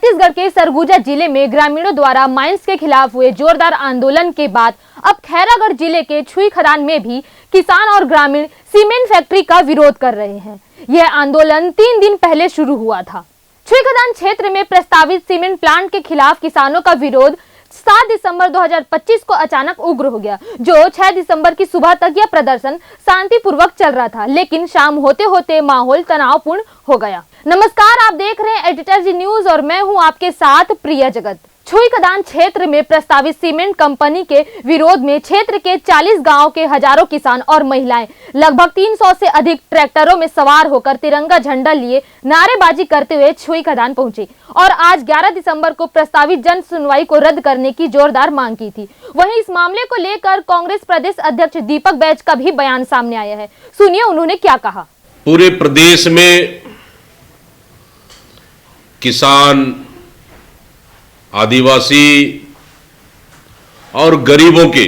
छत्तीसगढ़ के सरगुजा जिले में ग्रामीणों द्वारा माइंस के खिलाफ हुए जोरदार आंदोलन के बाद अब खैरागढ़ जिले के छुई खदान में भी किसान और ग्रामीण सीमेंट फैक्ट्री का विरोध कर रहे हैं। यह आंदोलन 3 दिन पहले शुरू हुआ था। छुई खदान क्षेत्र में प्रस्तावित सीमेंट प्लांट के खिलाफ किसानों का विरोध 7 दिसंबर 2025 को अचानक उग्र हो गया। जो 6 दिसंबर की सुबह तक यह प्रदर्शन शांतिपूर्वक चल रहा था, लेकिन शाम होते होते माहौल तनावपूर्ण हो गया। नमस्कार, आप देख रहे हैं एडिटर जी न्यूज और मैं हूं आपके साथ प्रिया जगत। छुई खदान क्षेत्र में प्रस्तावित सीमेंट कंपनी के विरोध में क्षेत्र के 40 गांव के हजारों किसान और महिलाएं लगभग 300 से अधिक ट्रैक्टरों में सवार होकर तिरंगा झंडा लिए नारेबाजी करते हुए छुई खदान पहुंचे और आज 11 दिसंबर को प्रस्तावित जन सुनवाई को रद्द करने की जोरदार मांग की थी। वहीं इस मामले को लेकर कांग्रेस प्रदेश अध्यक्ष दीपक बैज का भी बयान सामने आया है। सुनिए उन्होंने क्या कहा। पूरे प्रदेश में किसान, आदिवासी और गरीबों के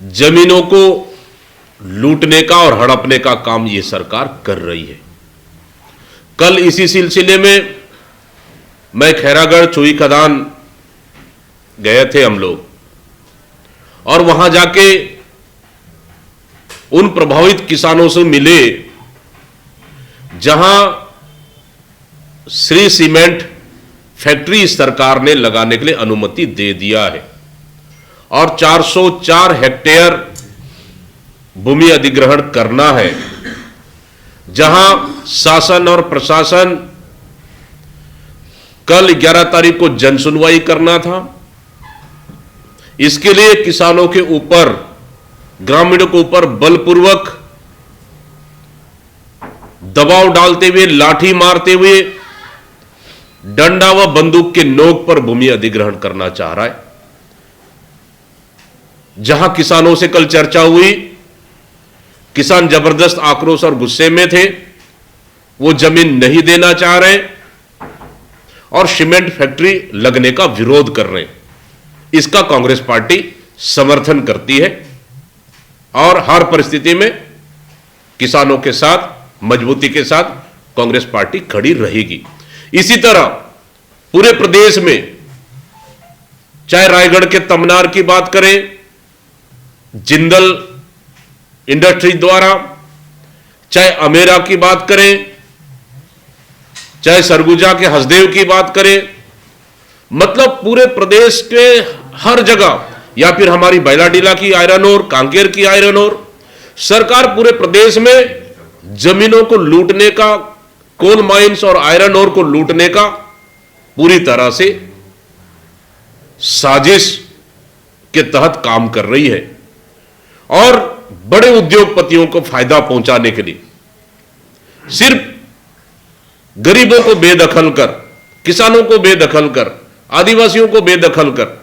जमीनों को लूटने का और हड़पने का काम ये सरकार कर रही है। कल इसी सिलसिले में मैं खैरागढ़ छुई खदान गए थे हम लोग, और वहां जाके उन प्रभावित किसानों से मिले जहां श्री सीमेंट फैक्ट्री सरकार ने लगाने के लिए अनुमति दे दिया है और 404 हेक्टेयर भूमि अधिग्रहण करना है, जहां शासन और प्रशासन कल 11 तारीख को जन सुनवाई करना था। इसके लिए किसानों के ऊपर, ग्रामीणों के ऊपर बलपूर्वक दबाव डालते हुए, लाठी मारते हुए, डंडा व बंदूक के नोक पर भूमि अधिग्रहण करना चाह रहा है। जहां किसानों से कल चर्चा हुई, किसान जबरदस्त आक्रोश और गुस्से में थे। वो जमीन नहीं देना चाह रहे और सीमेंट फैक्ट्री लगने का विरोध कर रहे हैं। इसका कांग्रेस पार्टी समर्थन करती है और हर परिस्थिति में किसानों के साथ, मजबूती के साथ कांग्रेस पार्टी खड़ी रहेगी। इसी तरह पूरे प्रदेश में, चाहे रायगढ़ के तमनार की बात करें, जिंदल इंडस्ट्री द्वारा, चाहे अमेरा की बात करें, चाहे सरगुजा के हसदेव की बात करें, मतलब पूरे प्रदेश के हर जगह, या फिर हमारी बैलाडीला की आयरन ओर, कांकेर की आयरन ओर, सरकार पूरे प्रदेश में जमीनों को लूटने का, कोल माइंस और आयरन ओर को लूटने का पूरी तरह से साजिश के तहत काम कर रही है और बड़े उद्योगपतियों को फायदा पहुंचाने के लिए सिर्फ गरीबों को बेदखल कर, किसानों को बेदखल कर, आदिवासियों को बेदखल कर,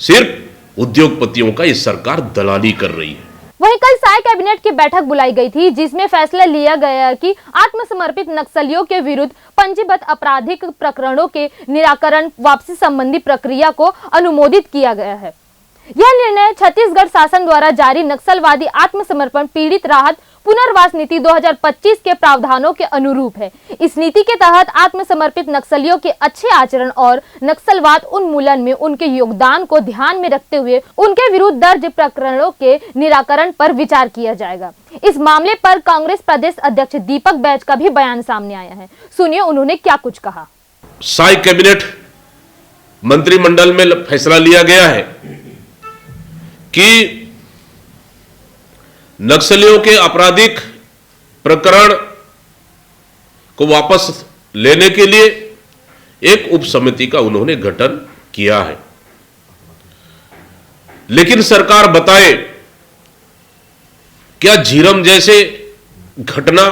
सिर्फ उद्योगपतियों का ये सरकार दलाली कर रही है। वहीं कल साय कैबिनेट की बैठक बुलाई गई थी, जिसमें फैसला लिया गया कि आत्मसमर्पित नक्सलियों के विरुद्ध पंजीबद्ध आपराधिक प्रकरणों के निराकरण वापसी संबंधी प्रक्रिया को अनुमोदित किया गया है। यह निर्णय छत्तीसगढ़ शासन द्वारा जारी नक्सलवादी आत्मसमर्पण पीड़ित राहत पुनर्वास नीति 2025 के प्रावधानों के अनुरूप है। इस नीति के तहत आत्मसमर्पित नक्सलियों के अच्छे आचरण और नक्सलवाद उन्मूलन में उनके योगदान को ध्यान में रखते हुए उनके विरुद्ध दर्ज प्रकरणों के निराकरण पर विचार किया जाएगा। इस मामले पर कांग्रेस प्रदेश अध्यक्ष दीपक बैज का भी बयान सामने आया है। सुनिए उन्होंने क्या कुछ कहा। साय कैबिनेट मंत्रिमंडल में फैसला लिया गया है कि नक्सलियों के आपराधिक प्रकरण को वापस लेने के लिए एक उप समिति का उन्होंने गठन किया है। लेकिन सरकार बताए, क्या झीरम जैसे घटना,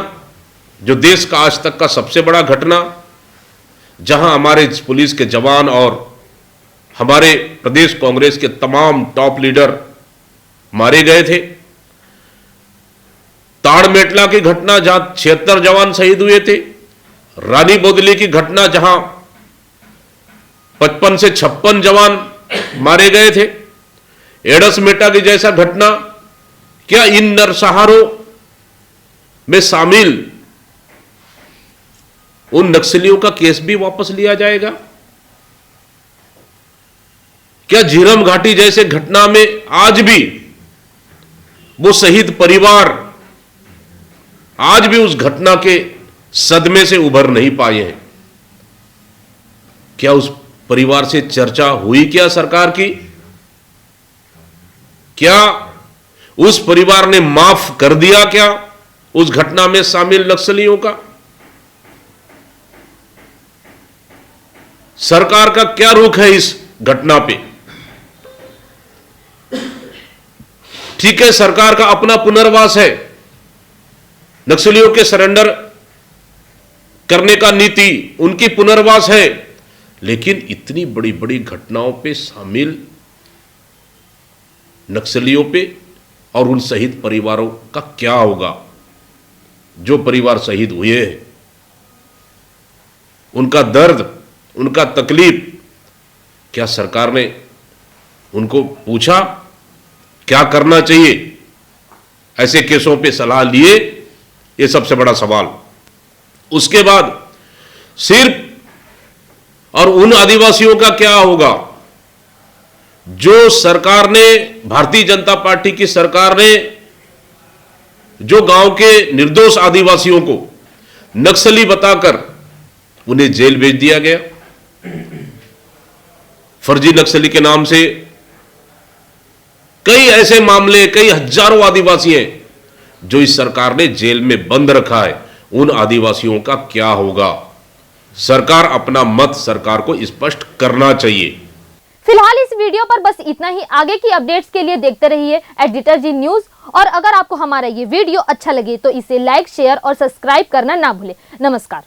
जो देश का आज तक का सबसे बड़ा घटना, जहां हमारे पुलिस के जवान और हमारे प्रदेश कांग्रेस के तमाम टॉप लीडर मारे गए थे, ताड़मेटला की घटना जहां 76 जवान शहीद हुए थे, रानी बोदली की घटना जहां 55 से 56 जवान मारे गए थे, एडसमेटा की जैसा घटना, क्या इन नरसंहारों में शामिल उन नक्सलियों का केस भी वापस लिया जाएगा? क्या झीरम घाटी जैसे घटना में आज भी वो शहीद परिवार आज भी उस घटना के सदमे से उभर नहीं पाए हैं? क्या उस परिवार से चर्चा हुई क्या सरकार की? क्या उस परिवार ने माफ कर दिया क्या उस घटना में शामिल नक्सलियों का? सरकार का क्या रुख है इस घटना पे? ठीक है, सरकार का अपना पुनर्वास है, नक्सलियों के सरेंडर करने का नीति उनकी पुनर्वास है, लेकिन इतनी बड़ी बड़ी घटनाओं पे शामिल नक्सलियों पे और उन शहीद परिवारों का क्या होगा? जो परिवार शहीद हुए हैं, उनका दर्द, उनका तकलीफ, क्या सरकार ने उनको पूछा क्या करना चाहिए? ऐसे केसों पे सलाह लिए? ये सबसे बड़ा सवाल। उसके बाद सिर्फ और उन आदिवासियों का क्या होगा जो सरकार ने, भारतीय जनता पार्टी की सरकार ने जो गांव के निर्दोष आदिवासियों को नक्सली बताकर उन्हें जेल भेज दिया गया। फर्जी नक्सली के नाम से कई ऐसे मामले, कई हजारों आदिवासी हैं जो इस सरकार ने जेल में बंद रखा है। उन आदिवासियों का क्या होगा? सरकार अपना मत सरकार को स्पष्ट करना चाहिए। फिलहाल इस वीडियो पर बस इतना ही। आगे की अपडेट्स के लिए देखते रहिए एडिटर जी न्यूज। और अगर आपको हमारा ये वीडियो अच्छा लगे तो इसे लाइक, शेयर और सब्सक्राइब करना ना भूलें। नमस्कार।